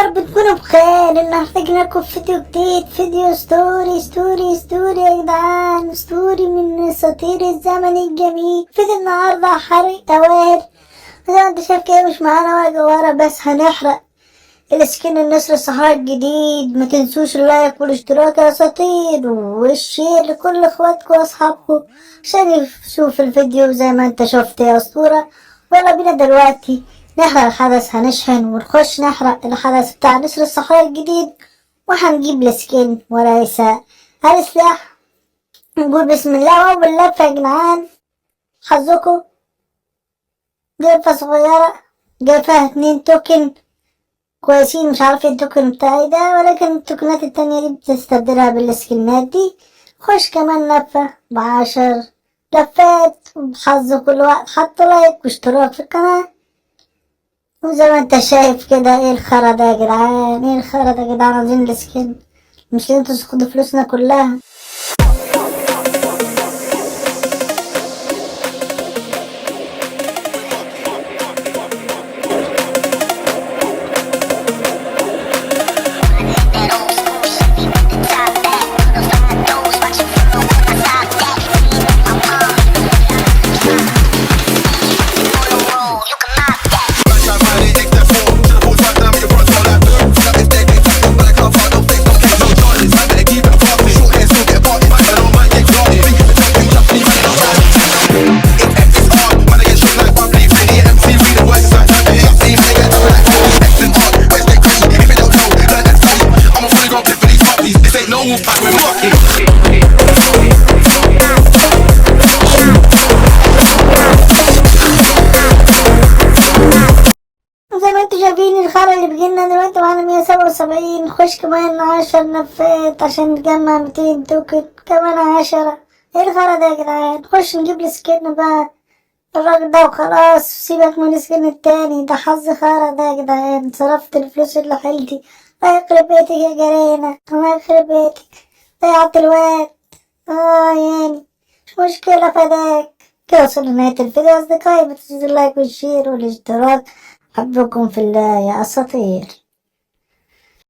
رب تكونوا بخير. النهارده جينا لكم فيديو جديد، فيديو ستوري يا جدعان، ستوري من اساطير الزمن الجميل. فيديو النهارده حرق اوائل زي ما انت شايف كده، مش معانا ورا بس هنحرق السكين النسر الصحراء الجديد. ما تنسوش اللايك والاشتراك يا اساطير، والشير لكل اخواتكم واصحابكم عشان يشوف الفيديو زي ما انت شفت يا اسطورة. يلا بينا دلوقتي نحرق الحدث، هنشحن ونخش نحرق الحدث بتاع نسر الصحراء الجديد، وهنجيب السكين وليس السلاح. نقول بسم الله وباللفة يا جدعان. حظكم جيفة صغيرة جاي فيها 2 توكن كويسين، مش عارف التوكن بتاعي ده، ولكن التوكنات التانية دي بتستبدلها بالسكنات دي. خش كمان لفة ب10 لفات بحظ كل واحد. حط لايك واشتراك في القناة، وزي ما انت شايف كده. ايه الخرا ده يا جدعان، ايه الخرا ده يا جدعان؟ عاوزين السكن، مش انتوا تاخدوا فلوسنا كلها. زي ما انتوا شايفين الخرا اللي بيجيلنا دلوقتي معانا 177. نخش كمان 10 لفات عشان نجمع 200 توكن كمان 10. ايه الخرا ده يا جدعان؟ نخش نجيب السكن بقى الراجل ده وخلاص، سيبك من السكن التاني ده. حظ خرا ده يا جدعان، صرفت الفلوس اللي حيلتي. الله يخرب بيتك يا جرينا، الله يخرب بيتك، ضيعت الوقت. يعني مش مشكلة فداك. كده وصلنا لنهاية الفيديو يا أصدقائي، بتنسوا اللايك والشير والاشتراك. أحبكم في الله يا أساطير.